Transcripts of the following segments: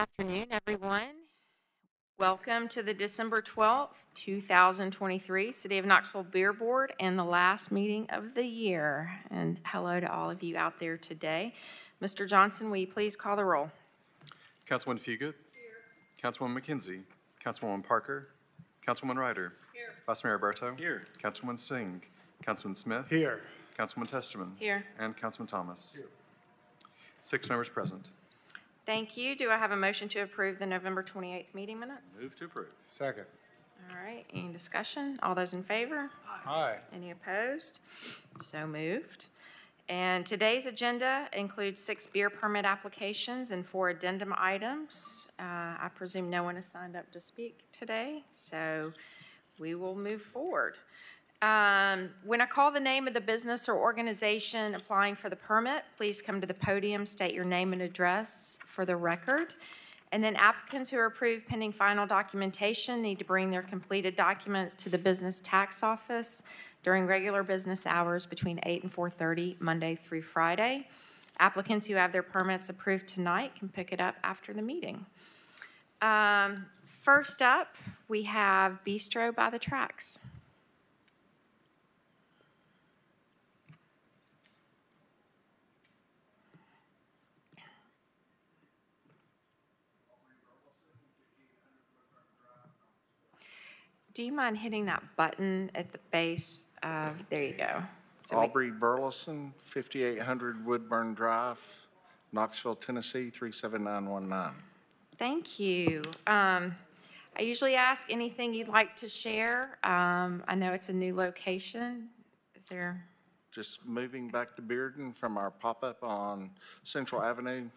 afternoon, everyone. Welcome to the December 12th, 2023 City of Knoxville Beer Board and the last meeting of the year. And hello to all of you out there today. Mr. Johnson, will you please call the roll? Councilwoman Fugit. Here. Councilwoman McKenzie. Councilwoman Parker. Councilwoman Ryder. Here. Vice Mayor Berto. Here. Councilwoman Singh. Councilman Smith. Here. Councilwoman Testerman. Here. And Councilman Thomas. Here. 6 members present. Thank you. Do I have a motion to approve the November 28th meeting minutes? Move to approve. Second. All right, any discussion? All those in favor? Aye. Any opposed? So moved. And today's agenda includes 6 beer permit applications and 4 addendum items. I presume no one has signed up to speak today, so we will move forward. When I call the name of the business or organization applying for the permit, please come to the podium, state your name and address for the record. And then applicants who are approved pending final documentation need to bring their completed documents to the business tax office during regular business hours between 8 and 4:30, Monday through Friday. Applicants who have their permits approved tonight can pick it up after the meeting. First up, we have Bistro by the Tracks. Do you mind hitting that button at the base of, there you go. So Aubrey Burleson, 5800 Woodburn Drive, Knoxville, Tennessee, 37919. Thank you. I usually ask anything you'd like to share. I know it's a new location. Is there? Just moving back to Bearden from our pop-up on Central Avenue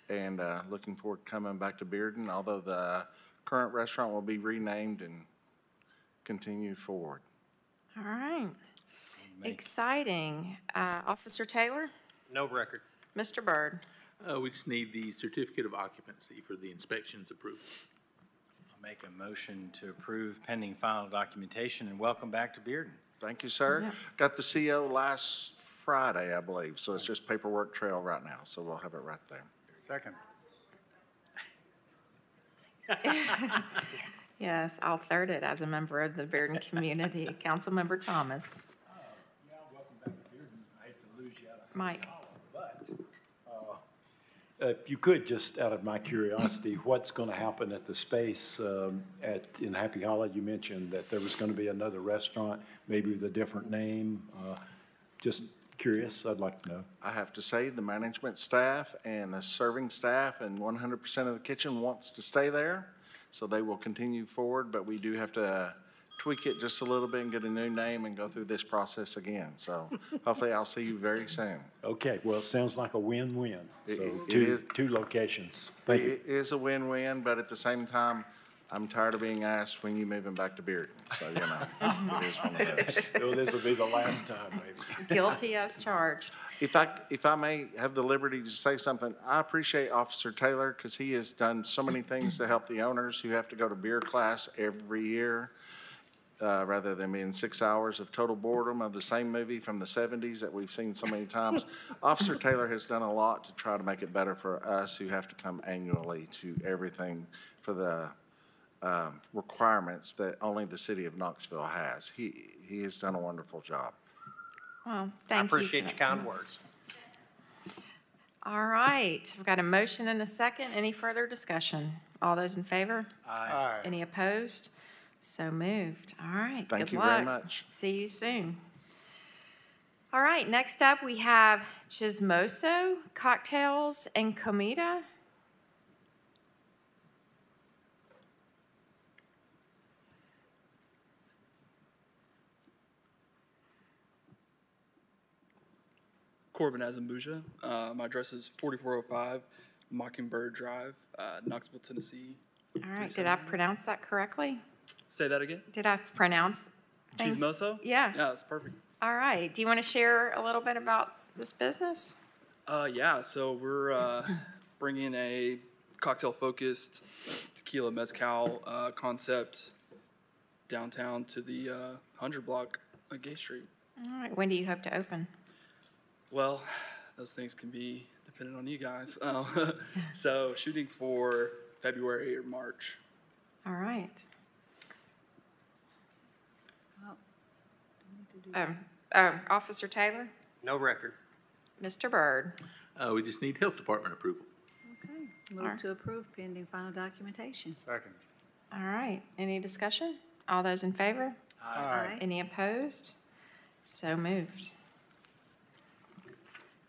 and looking forward to coming back to Bearden, although the current restaurant will be renamed and continue forward. All right. Exciting. Officer Taylor? No record. Mr. Byrd? We just need the certificate of occupancy for the inspections approval. I'll make a motion to approve pending final documentation and welcome back to Bearden. Thank you, sir. Yeah. Got the CO last Friday, I believe, so it's just paperwork trail right now, so we'll have it right there. Second. Yes, I'll third it as a member of the Bearden community. Councilmember Thomas. Yeah, welcome back to Bearden. I hate to lose you out of Mike. but if you could, just out of my curiosity, what's going to happen at the space in Happy Hollow? You mentioned that there was going to be another restaurant, maybe with a different name. Just curious, I'd like to know. I have to say the management staff and the serving staff and 100% of the kitchen wants to stay there. So they will continue forward, but we do have to tweak it just a little bit and get a new name and go through this process again. So hopefully I'll see you very soon. Okay, well, it sounds like a win-win. So it two locations. Thank you. It is a win-win, but at the same time, I'm tired of being asked when you moving back to Bearden. So, you know, it is one of those. Well, this will be the last time, maybe. Guilty as charged. If I may have the liberty to say something, I appreciate Officer Taylor because he has done so many things to help the owners who have to go to beer class every year rather than being 6 hours of total boredom of the same movie from the 70s that we've seen so many times. Officer Taylor has done a lot to try to make it better for us who have to come annually to everything for the requirements that only the city of Knoxville has. He has done a wonderful job. Well, thank you. I appreciate your kind words. All right, we've got a motion and a second. Any further discussion? All those in favor? Aye. Any opposed? So moved. All right, Thank good you luck. very much. See you soon. All right, next up we have Chismoso Cocktails and Comida. Corbin Azambuja. My address is 4405 Mockingbird Drive, Knoxville, Tennessee. All right, did I pronounce that correctly? Say that again. Did I pronounce things? Chismoso? Yeah. Yeah, that's perfect. All right, do you want to share a little bit about this business? Yeah, so we're bringing a cocktail-focused tequila mezcal concept downtown to the 100 block of Gay Street. All right, when do you hope to open? Well, those things can be depending on you guys. So shooting for February or March. All right. Officer Taylor? No record. Mr. Byrd? We just need health department approval. Okay, move to approve pending final documentation. Second. All right, any discussion? All those in favor? Aye. Any opposed? So moved.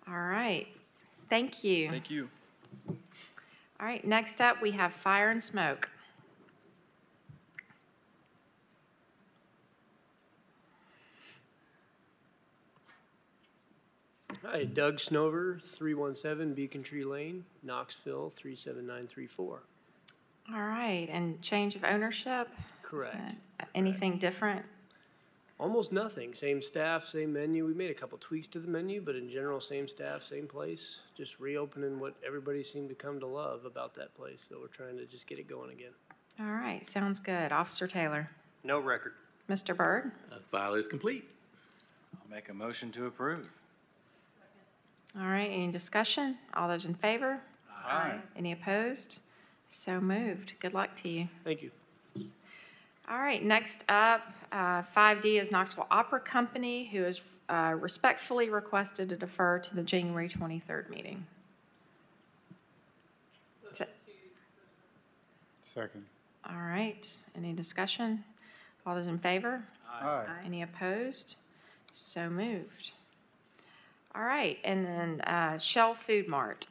All right, thank you. Thank you. All right, next up, we have fire and smoke. Hi, Doug Snover, 317 Beacon Tree Lane, Knoxville, 37934. All right, and change of ownership? Is Correct. that anything different? Almost nothing. Same staff, same menu. We made a couple tweaks to the menu, but in general, same staff, same place. Just reopening what everybody seemed to come to love about that place. So we're trying to just get it going again. All right, sounds good. Officer Taylor? No record. Mr. Byrd? File is complete. I'll make a motion to approve. All right, any discussion? All those in favor? Aye. Any opposed? So moved. Good luck to you. Thank you. All right, next up, 5D is Knoxville Opera Company, who is respectfully requested to defer to the January 23rd meeting. Second. All right, any discussion? All those in favor? Aye. Any opposed? So moved. All right, and then Shell Food Mart.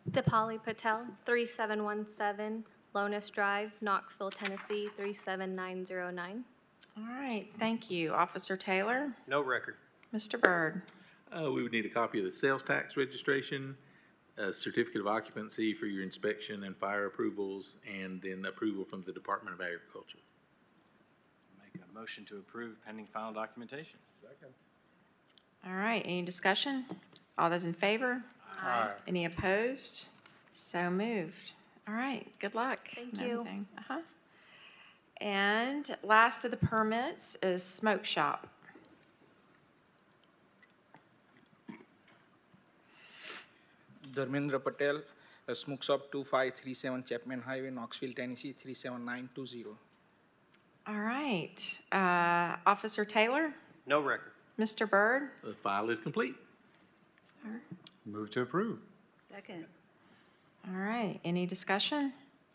Dipali Patel, 3717 Lonis Drive, Knoxville, Tennessee, 37909. All right, thank you. Officer Taylor? No record. Mr. Byrd? We would need a copy of the sales tax registration, a certificate of occupancy for your inspection and fire approvals, and then approval from the Department of Agriculture. Make a motion to approve pending final documentation. Second. All right, any discussion? All those in favor? Aye. Any opposed? So moved. All right, good luck. Thank and you. everything. And last of the permits is Smoke Shop. Dharmendra Patel, Smoke Shop 2537 Chapman Highway, Knoxville, Tennessee 37920. All right, Officer Taylor? No record. Mr. Byrd? The file is complete. Move to approve. Second. All right, any discussion?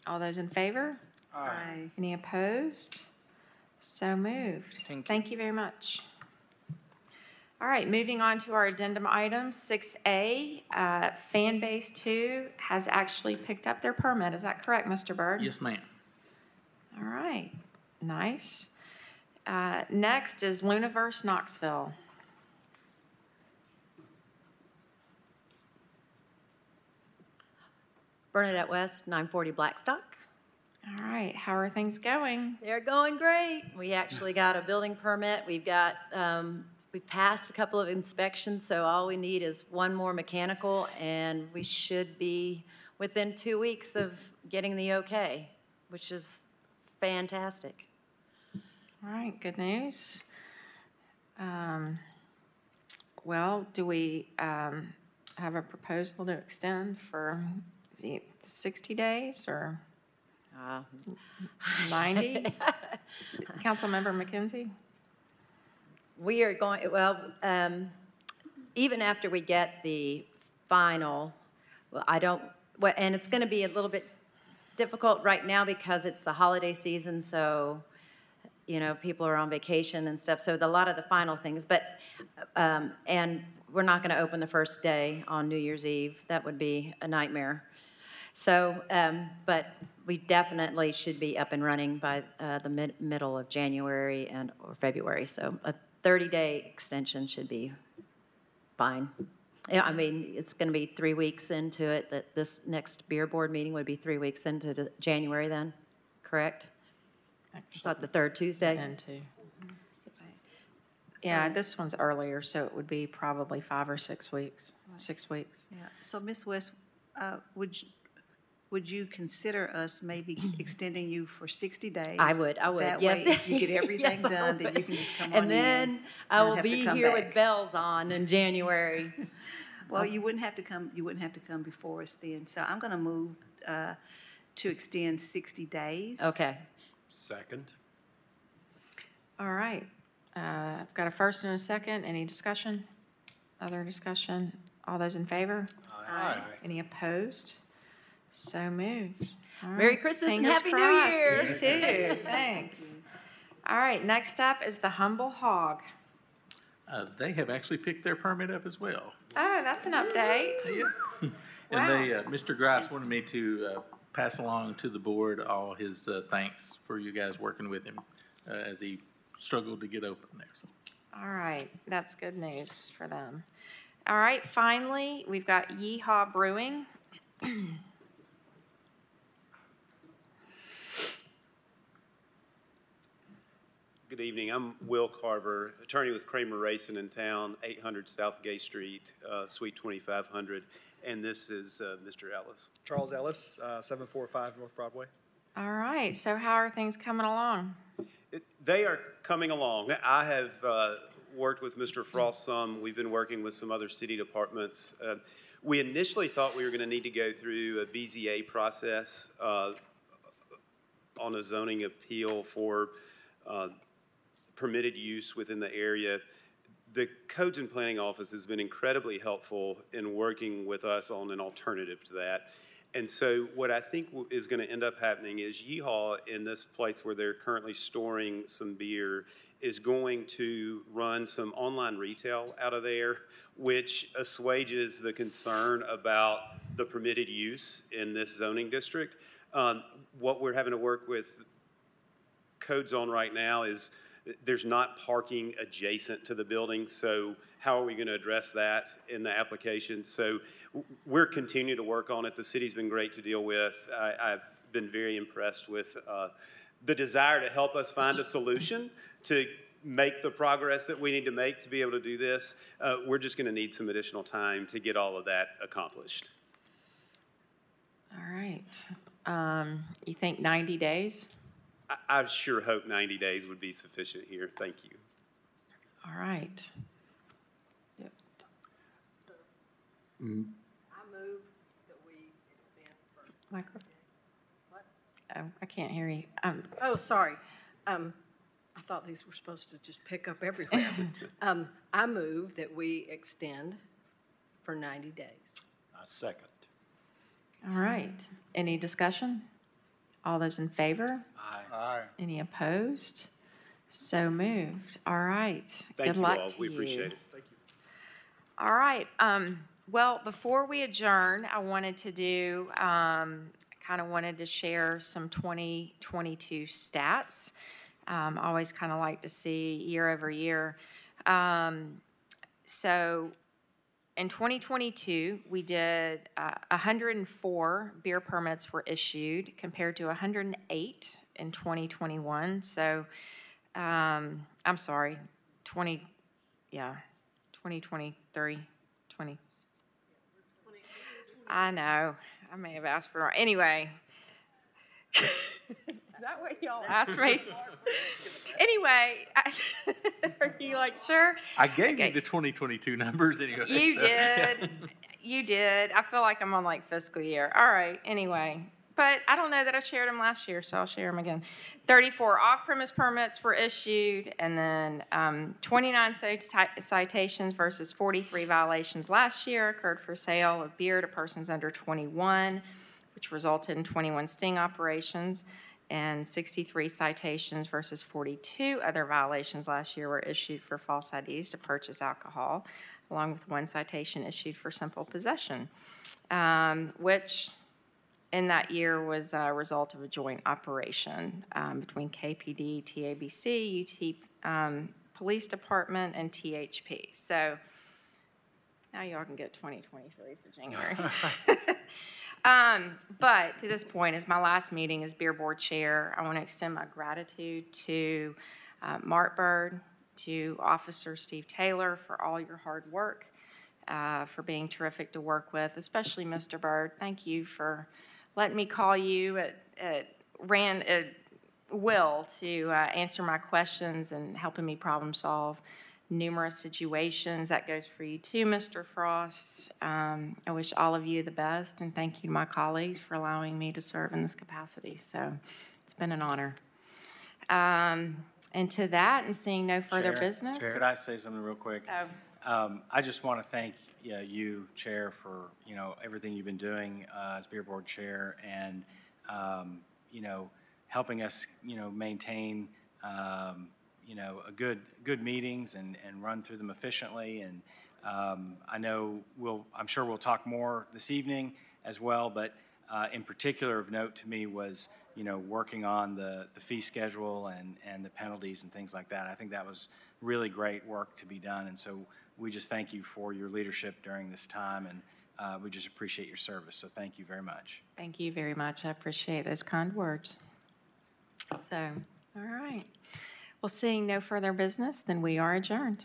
All those in favor? Aye. Any opposed? So moved. Thank you. Thank you very much. All right, moving on to our addendum items. 6A, Fan Base 2 has actually picked up their permit. Is that correct, Mr. Byrd? Yes, ma'am. All right, nice. Next is Luniverse Knoxville. Bernadette West, 940 Blackstock. All right, how are things going? They're going great. We actually got a building permit. We've got, we passed a couple of inspections, so all we need is one more mechanical, and we should be within 2 weeks of getting the okay, which is fantastic. All right, good news. Well, do we have a proposal to extend for 60 days or 90? Councilmember McKenzie? We are going, well, even after we get the final, well, and it's going to be a little bit difficult right now because it's the holiday season, so, you know, people are on vacation and stuff, so a lot of the final things, but, and we're not going to open the first day on New Year's Eve. That would be a nightmare. So, but we definitely should be up and running by the middle of January or February. So a 30-day extension should be fine. Yeah, I mean, it's going to be 3 weeks into it. That this next beer board meeting would be 3 weeks into January then, correct? It's like the third Tuesday. Into. Yeah, this one's earlier, so it would be probably 5 or 6 weeks. 6 weeks. Yeah, so Ms. West, would would you consider us maybe extending you for 60 days? I would, That yes. way, if you get everything Yes, I done, then would. you can just come on in. And then I will have to be come here back. with bells on in January. Well, you wouldn't have to come before us then. So I'm going to move to extend 60 days. Okay. Second. All right. I've got a first and a second. Any discussion? Other discussion? All those in favor? Aye. Any opposed? So moved. All Merry right. Christmas and Fingers Happy New crossed. Year. You too. Thanks. All right, next up is the Humble Hog. They have actually picked their permit up as well. Oh, that's an update. Yeah. Wow. And Mr. Grice wanted me to pass along to the board all his thanks for you guys working with him as he struggled to get open there. So. All right, that's good news for them. All right, finally, we've got Yeehaw Brewing. Good evening. I'm Will Carver, attorney with Kramer Racing in town, 800 South Gay Street, Suite 2500. And this is Mr. Ellis. Charles Ellis, 745 North Broadway. All right, so how are things coming along? They are coming along. I have worked with Mr. Frost some. We've been working with some other city departments. We initially thought we were going to need to go through a BZA process on a zoning appeal for permitted use within the area. The Codes and Planning Office has been incredibly helpful in working with us on an alternative to that. And so what I think is going to end up happening is Yeehaw, in this place where they're currently storing some beer, is going to run some online retail out of there, which assuages the concern about the permitted use in this zoning district. What we're having to work with codes on right now is there's not parking adjacent to the building, so how are we going to address that in the application? So we're continuing to work on it. The city's been great to deal with. I've been very impressed with the desire to help us find a solution to make the progress that we need to make to be able to do this. We're just going to need some additional time to get all of that accomplished. All right. You think 90 days? I sure hope 90 days would be sufficient here. Thank you. All right. Yep. I move that we extend for. Micro. What? I can't hear you. Oh, sorry. I thought these were supposed to just pick up everywhere. I move that we extend for 90 days. Second. All right. Any discussion? All those in favor? Aye. Any opposed? So moved. All right. Thank Good you luck all. to We you. appreciate it. Thank you. All right. Well, before we adjourn, I wanted to do, kind of wanted to share some 2022 stats. Always kind of like to see year over year. So in 2022, we did 104 beer permits were issued compared to 108 in 2021. So, I'm sorry, 2023, 20. I know, I may have asked for, anyway. Is that what y'all asked me? Anyway, are you like, sure? I gave you the 2022 numbers anyway. You so, did. yeah. You did. I feel like I'm on like fiscal year. All right, anyway. But I don't know that I shared them last year, so I'll share them again. 34 off-premise permits were issued, and then 29 citations versus 43 violations last year occurred for sale of beer to persons under 21, which resulted in 21 sting operations, and 63 citations versus 42 other violations last year were issued for false IDs to purchase alcohol, along with one citation issued for simple possession, which in that year was a result of a joint operation between KPD, TABC, UT Police Department, and THP. So now y'all can get 2023 for January. But to this point, as my last meeting as Beer Board Chair, I want to extend my gratitude to Mark Bird, to Officer Steve Taylor for all your hard work, for being terrific to work with, especially Mr. Bird. Thank you for letting me call you at will to answer my questions and helping me problem solve numerous situations. That goes for you too, Mr. Frost. I wish all of you the best, and thank you to my colleagues for allowing me to serve in this capacity. So it's been an honor. And to that, and seeing no further business. Could I say something real quick? I just want to thank you, Chair, for, everything you've been doing as Beer Board Chair, and, helping us, maintain, a good meetings and run through them efficiently. And I'm sure we'll talk more this evening as well, but in particular of note to me was, working on the fee schedule and the penalties and things like that. I think that was really great work to be done. And so we just thank you for your leadership during this time, and we just appreciate your service. So thank you very much. Thank you very much. I appreciate those kind words. So, all right. Well, seeing no further business, then we are adjourned.